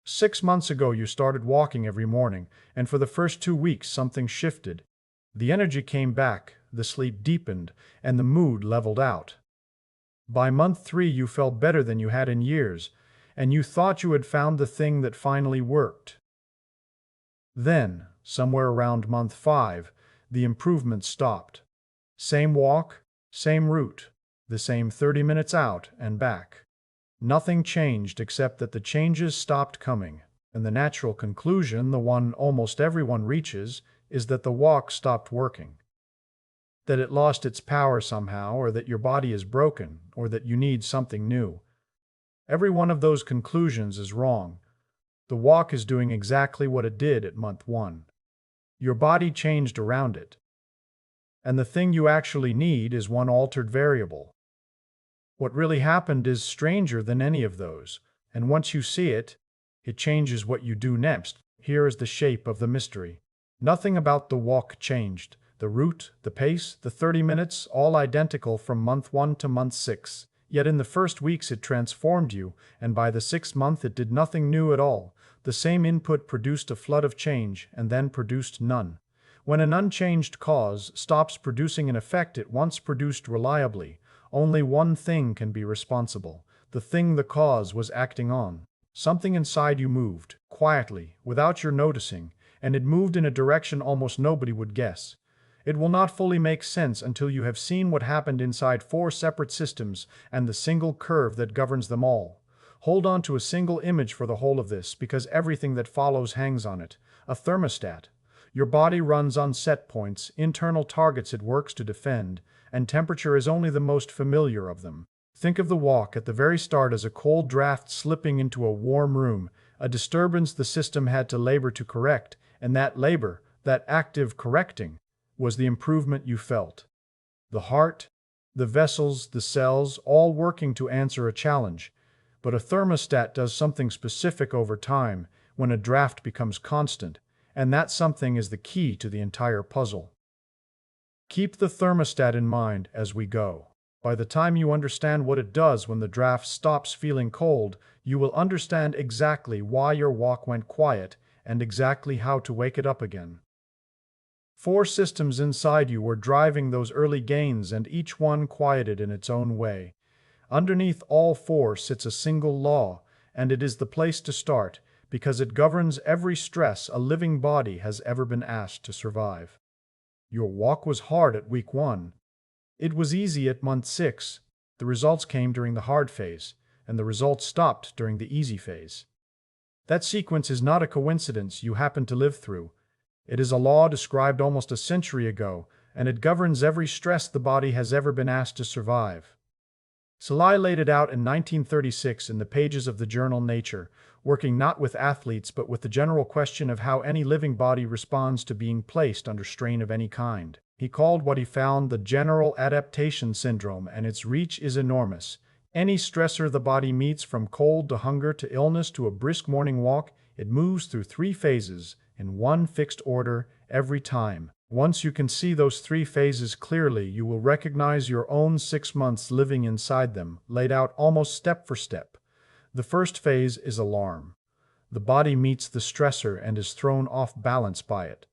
6 months ago, you started walking every morning, and for the first 2 weeks, something shifted. The energy came back, the sleep deepened, and the mood leveled out. By month 3, you felt better than you had in years, and you thought you had found the thing that finally worked. Then, somewhere around month 5, the improvement stopped. Same walk, same route, the same 30 minutes out and back. Nothing changed except that the changes stopped coming, and the natural conclusion, the one almost everyone reaches, is that the walk stopped working. That it lost its power somehow, or that your body is broken, or that you need something new. Every one of those conclusions is wrong. The walk is doing exactly what it did at month 1. Your body changed around it. And the thing you actually need is one altered variable. What really happened is stranger than any of those, and once you see it, it changes what you do next. Here is the shape of the mystery. Nothing about the walk changed. The route, the pace, the 30 minutes, all identical from month 1 to month 6. Yet in the first weeks it transformed you, and by the 6th month it did nothing new at all. The same input produced a flood of change, and then produced none. When an unchanged cause stops producing an effect it once produced reliably, only one thing can be responsible: the thing the cause was acting on. Something inside you moved, quietly, without your noticing, and it moved in a direction almost nobody would guess. It will not fully make sense until you have seen what happened inside 4 separate systems and the single curve that governs them all. Hold on to a single image for the whole of this, because everything that follows hangs on it. A thermostat. Your body runs on set points, internal targets it works to defend, and temperature is only the most familiar of them. Think of the walk at the very start as a cold draft slipping into a warm room, a disturbance the system had to labor to correct, and that labor, that active correcting, was the improvement you felt. The heart, the vessels, the cells, all working to answer a challenge. But a thermostat does something specific over time, when a draft becomes constant, and that something is the key to the entire puzzle. Keep the thermostat in mind as we go. By the time you understand what it does when the draft stops feeling cold, you will understand exactly why your walk went quiet and exactly how to wake it up again. 4 systems inside you were driving those early gains, and each one quieted in its own way. Underneath all 4 sits a single law, and it is the place to start, because it governs every stress a living body has ever been asked to survive. Your walk was hard at week 1. It was easy at month 6. The results came during the hard phase, and the results stopped during the easy phase. That sequence is not a coincidence you happen to live through. It is a law described almost a century ago, and it governs every stress the body has ever been asked to survive. Salai laid it out in 1936 in the pages of the journal Nature, working not with athletes but with the general question of how any living body responds to being placed under strain of any kind. He called what he found the general adaptation syndrome, and its reach is enormous. Any stressor the body meets, from cold to hunger to illness to a brisk morning walk, it moves through 3 phases in one fixed order every time. Once you can see those 3 phases clearly, you will recognize your own 6 months living inside them, laid out almost step for step. The first phase is alarm. The body meets the stressor and is thrown off balance by it.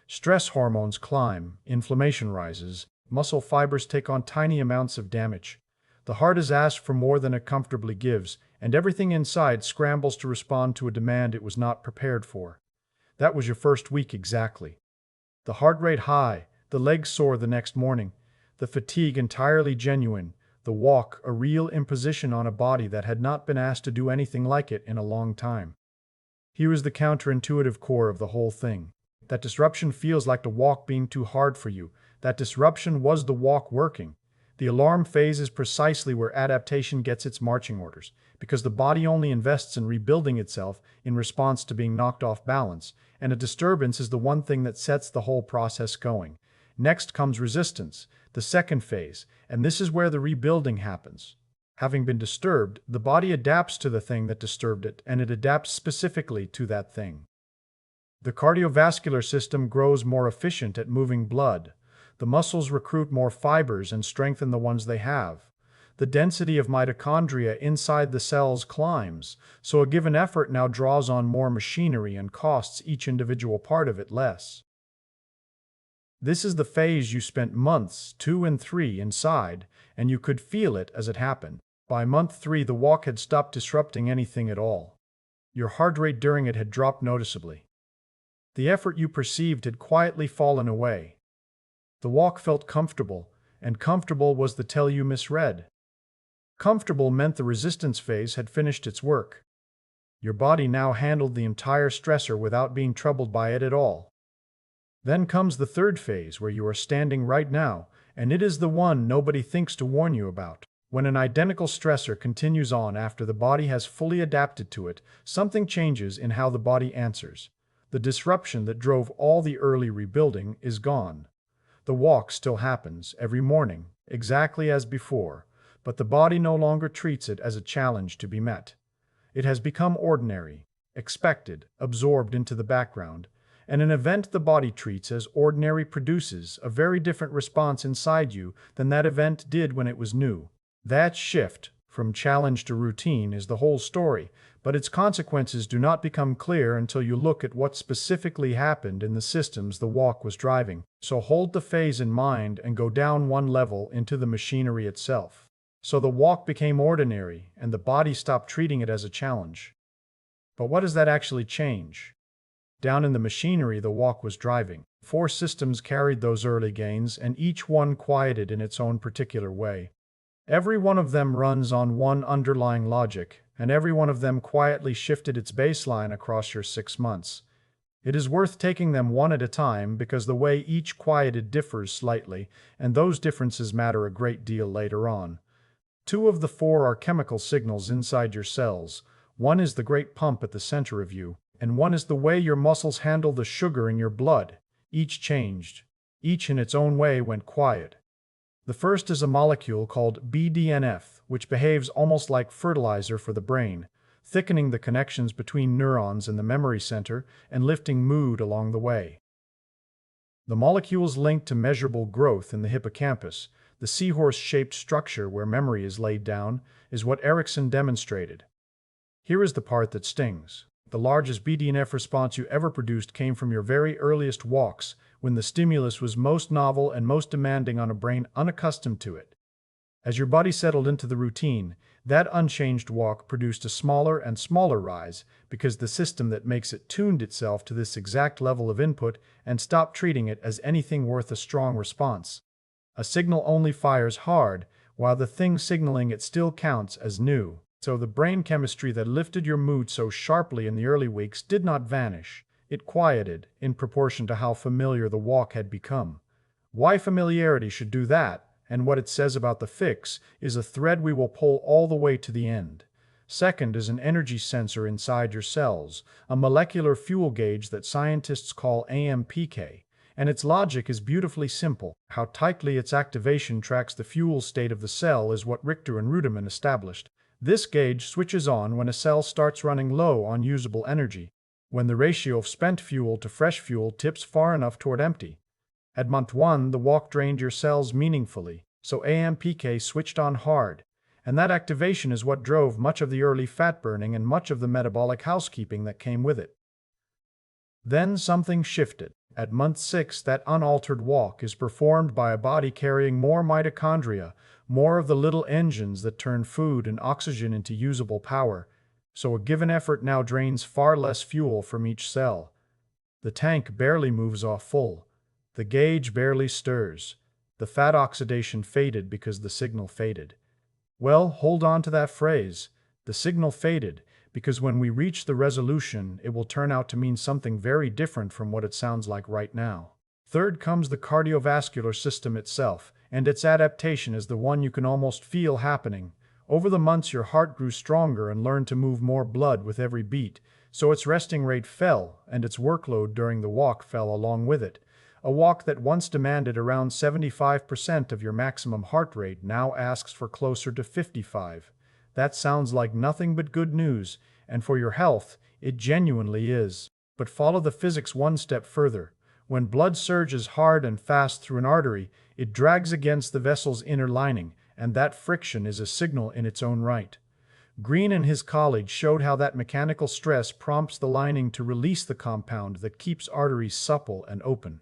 Stress hormones climb, inflammation rises, muscle fibers take on tiny amounts of damage. The heart is asked for more than it comfortably gives, and everything inside scrambles to respond to a demand it was not prepared for. That was your first week exactly. The heart rate high, the legs sore the next morning, the fatigue entirely genuine, the walk a real imposition on a body that had not been asked to do anything like it in a long time. Here is the counterintuitive core of the whole thing. That disruption feels like the walk being too hard for you. That disruption was the walk working. The alarm phase is precisely where adaptation gets its marching orders, because the body only invests in rebuilding itself in response to being knocked off balance, and a disturbance is the one thing that sets the whole process going. Next comes resistance, the second phase, and this is where the rebuilding happens. Having been disturbed, the body adapts to the thing that disturbed it, and it adapts specifically to that thing. The cardiovascular system grows more efficient at moving blood. The muscles recruit more fibers and strengthen the ones they have. The density of mitochondria inside the cells climbs, so a given effort now draws on more machinery and costs each individual part of it less. This is the phase you spent months 2 and 3 inside, and you could feel it as it happened. By month 3, the walk had stopped disrupting anything at all. Your heart rate during it had dropped noticeably. The effort you perceived had quietly fallen away. The walk felt comfortable, and comfortable was the tell you misread. Comfortable meant the resistance phase had finished its work. Your body now handled the entire stressor without being troubled by it at all. Then comes the third phase where you are standing right now, and it is the one nobody thinks to warn you about. When an identical stressor continues on after the body has fully adapted to it, something changes in how the body answers. The disruption that drove all the early rebuilding is gone. The walk still happens every morning, exactly as before, but the body no longer treats it as a challenge to be met. It has become ordinary, expected, absorbed into the background, and an event the body treats as ordinary produces a very different response inside you than that event did when it was new. That shift from challenge to routine is the whole story, but its consequences do not become clear until you look at what specifically happened in the systems the walk was driving. So hold the phase in mind and go down one level into the machinery itself. So the walk became ordinary, and the body stopped treating it as a challenge. But what does that actually change? Down in the machinery the walk was driving, 4 systems carried those early gains, and each one quieted in its own particular way. Every one of them runs on one underlying logic, and every one of them quietly shifted its baseline across your 6 months. It is worth taking them one at a time because the way each quieted differs slightly, and those differences matter a great deal later on. 2 of the 4 are chemical signals inside your cells. One is the great pump at the center of you, and one is the way your muscles handle the sugar in your blood. Each changed. Each in its own way went quiet. The first is a molecule called BDNF, which behaves almost like fertilizer for the brain, thickening the connections between neurons in the memory center and lifting mood along the way. The molecule's linked to measurable growth in the hippocampus, the seahorse-shaped structure where memory is laid down, is what Erickson demonstrated. Here is the part that stings. The largest BDNF response you ever produced came from your very earliest walks, when the stimulus was most novel and most demanding on a brain unaccustomed to it. As your body settled into the routine, that unchanged walk produced a smaller and smaller rise because the system that makes it tuned itself to this exact level of input and stopped treating it as anything worth a strong response. A signal only fires hard, while the thing signaling it still counts as new. So the brain chemistry that lifted your mood so sharply in the early weeks did not vanish. It quieted in proportion to how familiar the walk had become. Why familiarity should do that, and what it says about the fix, is a thread we will pull all the way to the end. Second is an energy sensor inside your cells, a molecular fuel gauge that scientists call AMPK, and its logic is beautifully simple. How tightly its activation tracks the fuel state of the cell is what Richter and Rudiman established. This gauge switches on when a cell starts running low on usable energy, when the ratio of spent fuel to fresh fuel tips far enough toward empty. At month 1, the walk drained your cells meaningfully, so AMPK switched on hard, and that activation is what drove much of the early fat burning and much of the metabolic housekeeping that came with it. Then something shifted. At month 6, that unaltered walk is performed by a body carrying more mitochondria, more of the little engines that turn food and oxygen into usable power, so a given effort now drains far less fuel from each cell. The tank barely moves off full. The gauge barely stirs. The fat oxidation faded because the signal faded. Well, hold on to that phrase. The signal faded, because when we reach the resolution, it will turn out to mean something very different from what it sounds like right now. Third comes the cardiovascular system itself, and its adaptation is the one you can almost feel happening. Over the months, your heart grew stronger and learned to move more blood with every beat, so its resting rate fell, and its workload during the walk fell along with it. A walk that once demanded around 75% of your maximum heart rate now asks for closer to 55. That sounds like nothing but good news, and for your health, it genuinely is. But follow the physics one step further. When blood surges hard and fast through an artery, it drags against the vessel's inner lining, and that friction is a signal in its own right. Green and his colleagues showed how that mechanical stress prompts the lining to release the compound that keeps arteries supple and open.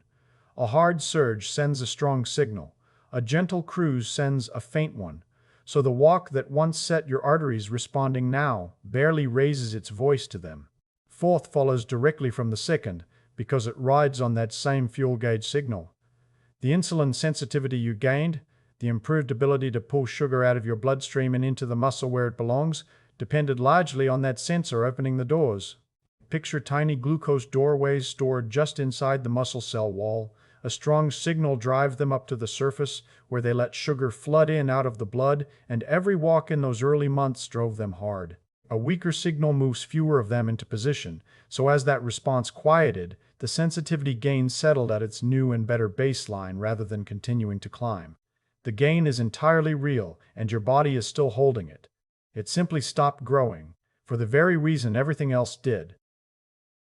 A hard surge sends a strong signal. A gentle cruise sends a faint one. So the walk that once set your arteries responding now barely raises its voice to them. Fourth follows directly from the second because it rides on that same fuel gauge signal. The insulin sensitivity you gained, the improved ability to pull sugar out of your bloodstream and into the muscle where it belongs, depended largely on that sensor opening the doors. Picture tiny glucose doorways stored just inside the muscle cell wall. A strong signal drives them up to the surface, where they let sugar flood in out of the blood, and every walk in those early months drove them hard. A weaker signal moves fewer of them into position, so as that response quieted, the sensitivity gain settled at its new and better baseline rather than continuing to climb. The gain is entirely real, and your body is still holding it. It simply stopped growing, for the very reason everything else did.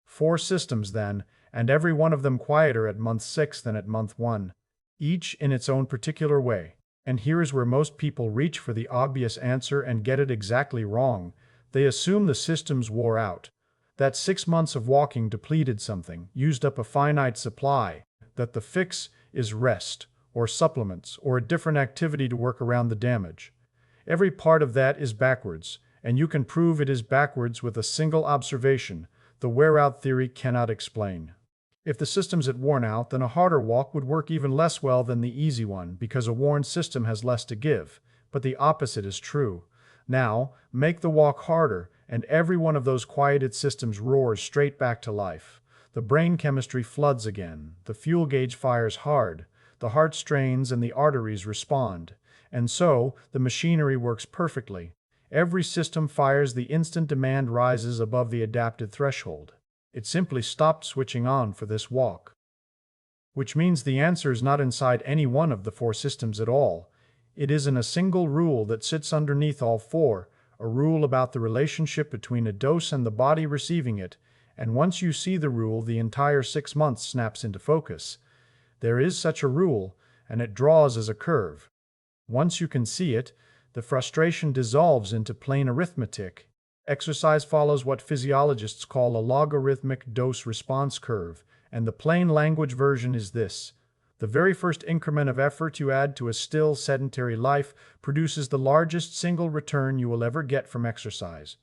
4 systems then, and every one of them quieter at month 6 than at month 1, each in its own particular way. And here is where most people reach for the obvious answer and get it exactly wrong. They assume the systems wore out, that 6 months of walking depleted something, used up a finite supply, that the fix is rest, or supplements, or a different activity to work around the damage. Every part of that is backwards, and you can prove it is backwards with a single observation the wear-out theory cannot explain. If the systems had worn out, then a harder walk would work even less well than the easy one, because a worn system has less to give. But the opposite is true. Now, make the walk harder, and every one of those quieted systems roars straight back to life. The brain chemistry floods again, the fuel gauge fires hard, the heart strains and the arteries respond. And so, the machinery works perfectly. Every system fires the instant demand rises above the adapted threshold. It simply stopped switching on for this walk. Which means the answer is not inside any one of the 4 systems at all. It is in a single rule that sits underneath all 4, a rule about the relationship between a dose and the body receiving it, and once you see the rule, the entire 6 months snaps into focus. There is such a rule, and it draws as a curve. Once you can see it, the frustration dissolves into plain arithmetic. Exercise follows what physiologists call a logarithmic dose-response curve, and the plain language version is this. The very first increment of effort you add to a still, sedentary life produces the largest single return you will ever get from exercise.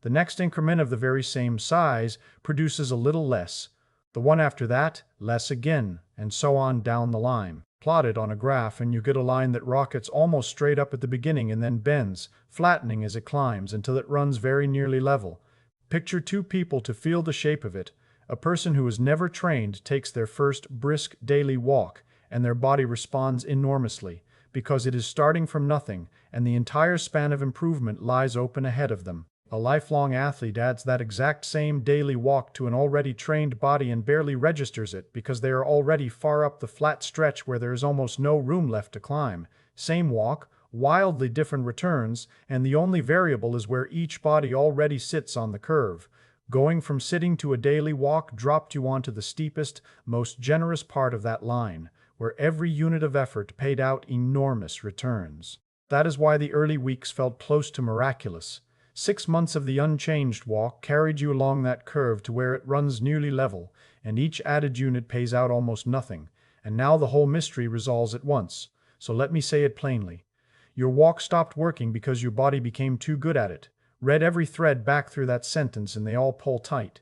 The next increment of the very same size produces a little less. The one after that, less again, and so on down the line. Plot it on a graph and you get a line that rockets almost straight up at the beginning and then bends, flattening as it climbs until it runs very nearly level. Picture 2 people to feel the shape of it. A person who is never trained takes their first brisk daily walk, and their body responds enormously, because it is starting from nothing, and the entire span of improvement lies open ahead of them. A lifelong athlete adds that exact same daily walk to an already trained body and barely registers it because they are already far up the flat stretch where there is almost no room left to climb. Same walk, wildly different returns, and the only variable is where each body already sits on the curve. Going from sitting to a daily walk dropped you onto the steepest, most generous part of that line, where every unit of effort paid out enormous returns. That is why the early weeks felt close to miraculous. 6 months of the unchanged walk carried you along that curve to where it runs nearly level, and each added unit pays out almost nothing, and now the whole mystery resolves at once. So let me say it plainly. Your walk stopped working because your body became too good at it. Read every thread back through that sentence and they all pull tight.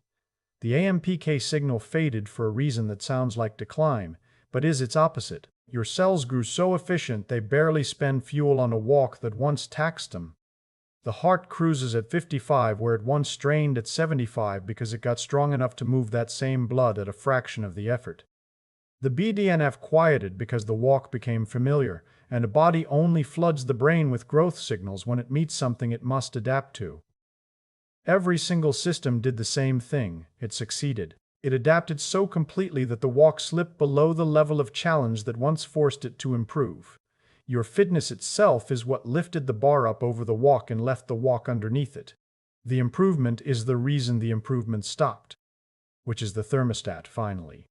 The AMPK signal faded for a reason that sounds like decline, but is its opposite. Your cells grew so efficient they barely spend fuel on a walk that once taxed them. The heart cruises at 55 where it once strained at 75 because it got strong enough to move that same blood at a fraction of the effort. The BDNF quieted because the walk became familiar, and a body only floods the brain with growth signals when it meets something it must adapt to. Every single system did the same thing. It succeeded. It adapted so completely that the walk slipped below the level of challenge that once forced it to improve. Your fitness itself is what lifted the bar up over the walk and left the walk underneath it. The improvement is the reason the improvement stopped, which is the thermostat, finally.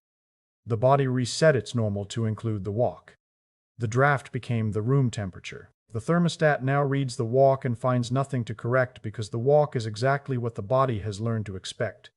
The body reset its normal to include the walk. The draft became the room temperature. The thermostat now reads the walk and finds nothing to correct because the walk is exactly what the body has learned to expect.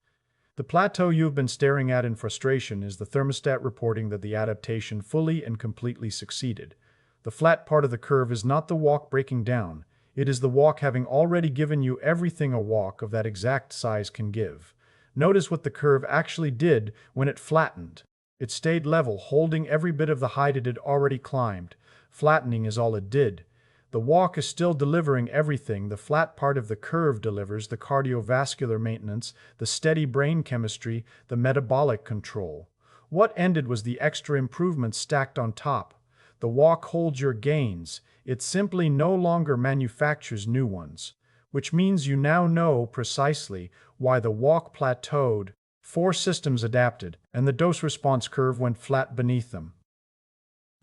The plateau you've been staring at in frustration is the thermostat reporting that the adaptation fully and completely succeeded. The flat part of the curve is not the walk breaking down, it is the walk having already given you everything a walk of that exact size can give. Notice what the curve actually did when it flattened. It stayed level, holding every bit of the height it had already climbed. Flattening is all it did. The walk is still delivering everything the flat part of the curve delivers: the cardiovascular maintenance, the steady brain chemistry, the metabolic control. What ended was the extra improvements stacked on top. The walk holds your gains. It simply no longer manufactures new ones, which means you now know precisely why the walk plateaued. 4 systems adapted, and the dose-response curve went flat beneath them.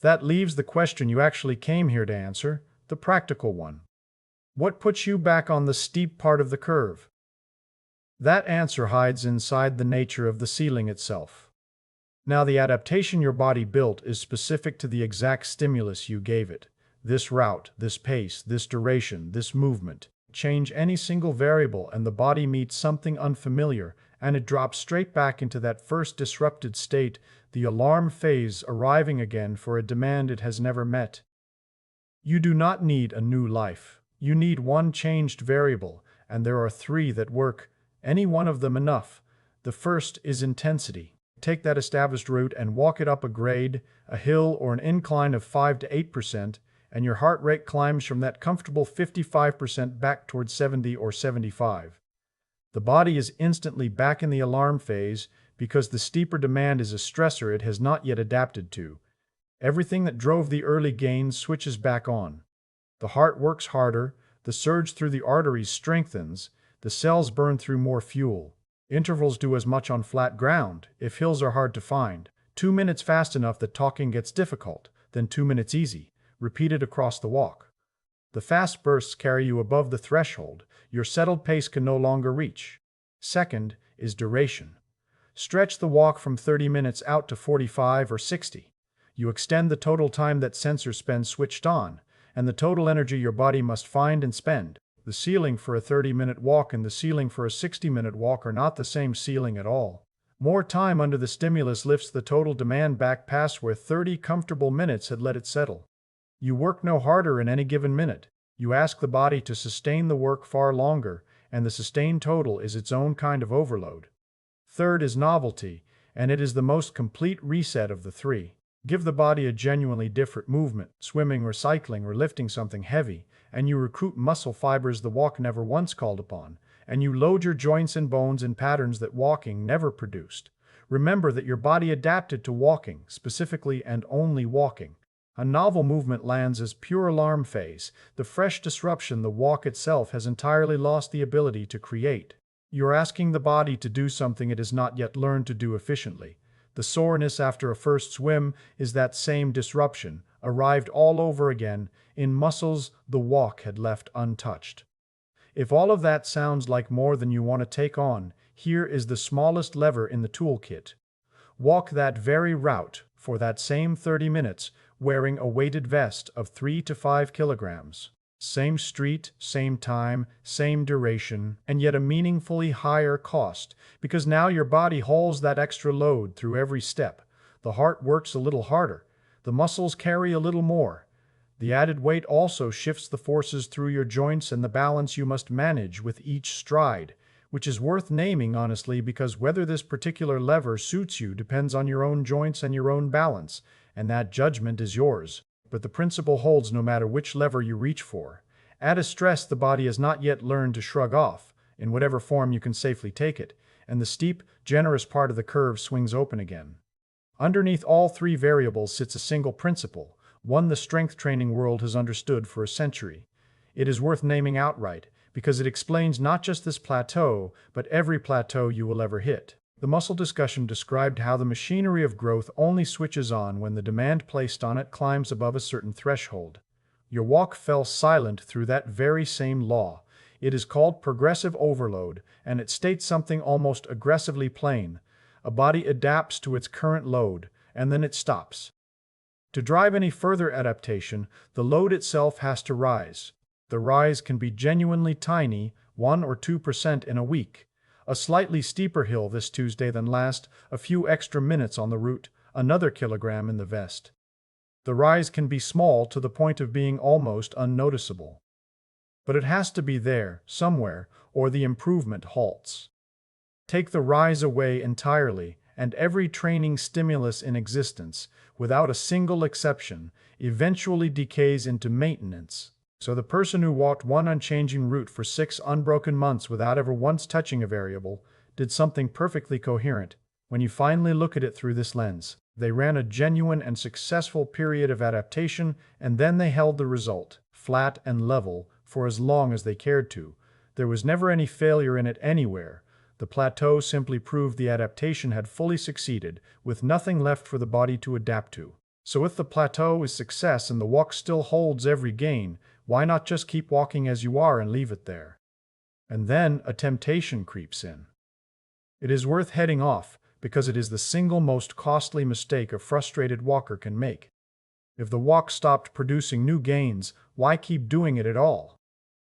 That leaves the question you actually came here to answer. The practical one. What puts you back on the steep part of the curve? That answer hides inside the nature of the ceiling itself. Now, the adaptation your body built is specific to the exact stimulus you gave it. This route, this pace, this duration, this movement. Change any single variable and the body meets something unfamiliar, and it drops straight back into that first disrupted state, the alarm phase, arriving again for a demand it has never met. You do not need a new life. You need one changed variable, and there are 3 that work, any one of them enough. The first is intensity. Take that established route and walk it up a grade, a hill, or an incline of 5 to 8%, and your heart rate climbs from that comfortable 55% back towards 70 or 75. The body is instantly back in the alarm phase because the steeper demand is a stressor it has not yet adapted to. Everything that drove the early gains switches back on. The heart works harder, the surge through the arteries strengthens, the cells burn through more fuel. Intervals do as much on flat ground, if hills are hard to find. 2 minutes fast enough that talking gets difficult, then 2 minutes easy, repeated across the walk. The fast bursts carry you above the threshold, your settled pace can no longer reach. Second is duration. Stretch the walk from 30 minutes out to 45 or 60. You extend the total time that sensor spends switched on, and the total energy your body must find and spend. The ceiling for a 30-minute walk and the ceiling for a 60-minute walk are not the same ceiling at all. More time under the stimulus lifts the total demand back past where 30 comfortable minutes had let it settle. You work no harder in any given minute. You ask the body to sustain the work far longer, and the sustained total is its own kind of overload. Third is novelty, and it is the most complete reset of the 3. Give the body a genuinely different movement, swimming or cycling or lifting something heavy, and you recruit muscle fibers the walk never once called upon, and you load your joints and bones in patterns that walking never produced. Remember that your body adapted to walking, specifically and only walking. A novel movement lands as pure alarm phase. The fresh disruption, the walk itself, has entirely lost the ability to create. You're asking the body to do something it has not yet learned to do efficiently. The soreness after a first swim is that same disruption, arrived all over again, in muscles the walk had left untouched. If all of that sounds like more than you want to take on, here is the smallest lever in the toolkit. Walk that very route for that same 30 minutes, wearing a weighted vest of 3 to 5 kilograms. Same street, same time, same duration, and yet a meaningfully higher cost, because now your body hauls that extra load through every step. The heart works a little harder. The muscles carry a little more. The added weight also shifts the forces through your joints and the balance you must manage with each stride, which is worth naming honestly, because whether this particular lever suits you depends on your own joints and your own balance, and that judgment is yours. But the principle holds no matter which lever you reach for. Add a stress the body has not yet learned to shrug off, in whatever form you can safely take it, and the steep, generous part of the curve swings open again. Underneath all 3 variables sits a single principle, one the strength training world has understood for a century. It is worth naming outright, because it explains not just this plateau, but every plateau you will ever hit. The muscle discussion described how the machinery of growth only switches on when the demand placed on it climbs above a certain threshold. Your walk fell silent through that very same law. It is called progressive overload, and it states something almost aggressively plain. A body adapts to its current load, and then it stops. To drive any further adaptation, the load itself has to rise. The rise can be genuinely tiny, 1 or 2% in a week. A slightly steeper hill this Tuesday than last, a few extra minutes on the route, another kilogram in the vest. The rise can be small to the point of being almost unnoticeable. But it has to be there, somewhere, or the improvement halts. Take the rise away entirely, and every training stimulus in existence, without a single exception, eventually decays into maintenance. So the person who walked one unchanging route for 6 unbroken months without ever once touching a variable did something perfectly coherent. When you finally look at it through this lens, they ran a genuine and successful period of adaptation, and then they held the result, flat and level, for as long as they cared to. There was never any failure in it anywhere. The plateau simply proved the adaptation had fully succeeded, with nothing left for the body to adapt to. So if the plateau is success and the walk still holds every gain, why not just keep walking as you are and leave it there? And then a temptation creeps in. It is worth heading off, because it is the single most costly mistake a frustrated walker can make. If the walk stopped producing new gains, why keep doing it at all?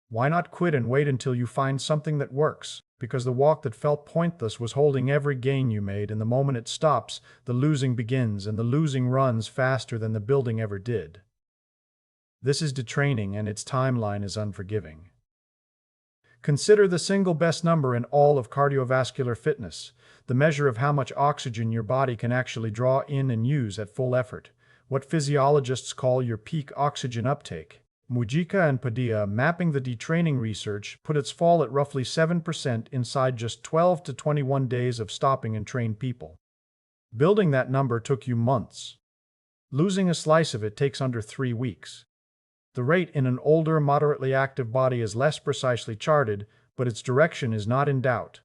Why not quit and wait until you find something that works? Because the walk that felt pointless was holding every gain you made, and the moment it stops, the losing begins, and the losing runs faster than the building ever did. This is detraining, and its timeline is unforgiving. Consider the single best number in all of cardiovascular fitness, the measure of how much oxygen your body can actually draw in and use at full effort, what physiologists call your peak oxygen uptake. Mujica and Padilla, mapping the detraining research, put its fall at roughly 7% inside just 12 to 21 days of stopping and trained people. Building that number took you months. Losing a slice of it takes under 3 weeks. The rate in an older, moderately active body is less precisely charted, but its direction is not in doubt.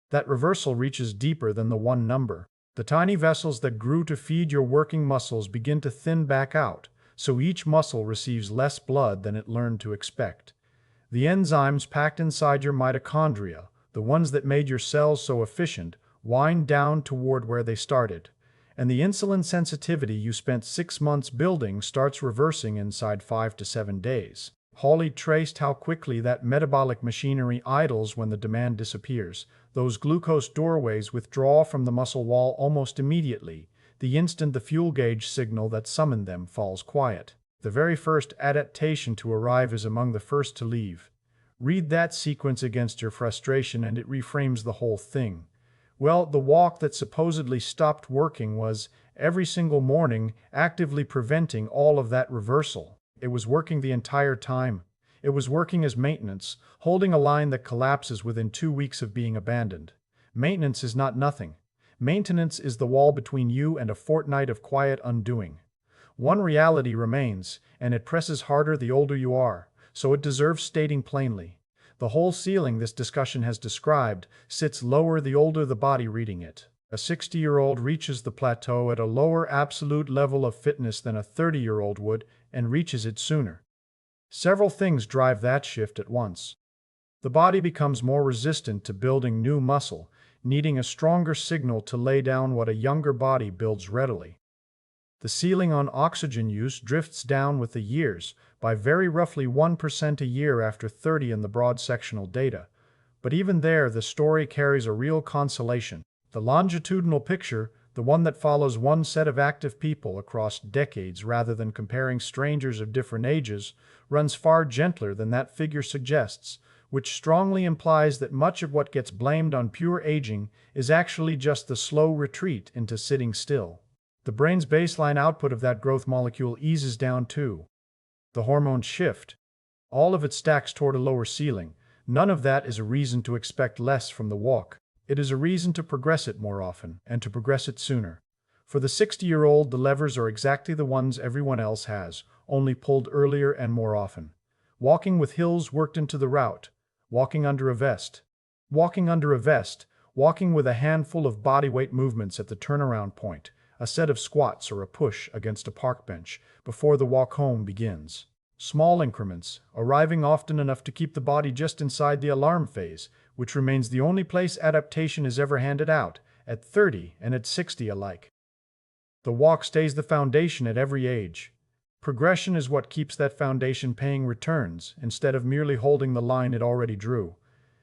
That reversal reaches deeper than the one number. The tiny vessels that grew to feed your working muscles begin to thin back out, so each muscle receives less blood than it learned to expect. The enzymes packed inside your mitochondria, the ones that made your cells so efficient, wind down toward where they started. And the insulin sensitivity you spent 6 months building starts reversing inside 5 to 7 days. Hawley traced how quickly that metabolic machinery idles when the demand disappears. Those glucose doorways withdraw from the muscle wall almost immediately. The instant the fuel gauge signal that summoned them falls quiet. The very first adaptation to arrive is among the first to leave. Read that sequence against your frustration and it reframes the whole thing. Well, the walk that supposedly stopped working was, every single morning, actively preventing all of that reversal. It was working the entire time. It was working as maintenance, holding a line that collapses within 2 weeks of being abandoned. Maintenance is not nothing. Maintenance is the wall between you and a fortnight of quiet undoing. One reality remains, and it presses harder the older you are, so it deserves stating plainly. The whole ceiling this discussion has described sits lower the older the body reading it. A 60-year-old reaches the plateau at a lower absolute level of fitness than a 30-year-old would, and reaches it sooner. Several things drive that shift at once. The body becomes more resistant to building new muscle, needing a stronger signal to lay down what a younger body builds readily. The ceiling on oxygen use drifts down with the years, by very roughly 1% a year after 30 in the broad sectional data. But even there, the story carries a real consolation. The longitudinal picture, the one that follows one set of active people across decades rather than comparing strangers of different ages, runs far gentler than that figure suggests, which strongly implies that much of what gets blamed on pure aging is actually just the slow retreat into sitting still. The brain's baseline output of that growth molecule eases down too. The hormones shift. All of it stacks toward a lower ceiling. None of that is a reason to expect less from the walk. It is a reason to progress it more often, and to progress it sooner. For the 60-year-old, the levers are exactly the ones everyone else has, only pulled earlier and more often. Walking with hills worked into the route. Walking under a vest. Walking under a vest. Walking with a handful of bodyweight movements at the turnaround point. A set of squats or a push against a park bench before the walk home begins. Small increments, arriving often enough to keep the body just inside the alarm phase, which remains the only place adaptation is ever handed out, at 30 and at 60 alike. The walk stays the foundation at every age. Progression is what keeps that foundation paying returns instead of merely holding the line it already drew.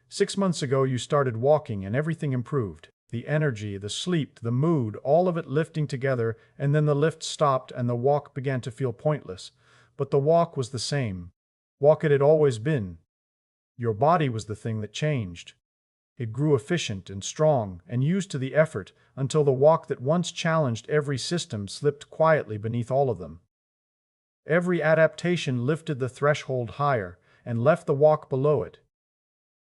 6 months ago, you started walking and everything improved. The energy, the sleep, the mood, all of it lifting together, and then the lift stopped and the walk began to feel pointless. But the walk was the same. Walk it had always been. Your body was the thing that changed. It grew efficient and strong and used to the effort until the walk that once challenged every system slipped quietly beneath all of them. Every adaptation lifted the threshold higher and left the walk below it.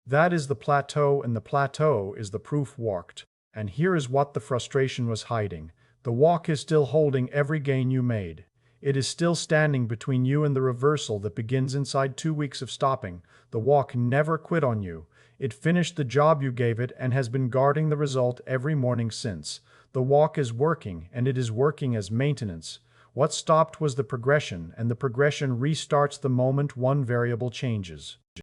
That is the plateau, and the plateau is the proof walked. And here is what the frustration was hiding. The walk is still holding every gain you made. It is still standing between you and the reversal that begins inside 2 weeks of stopping. The walk never quit on you. It finished the job you gave it and has been guarding the result every morning since. The walk is working, and it is working as maintenance. What stopped was the progression, and the progression restarts the moment one variable changes.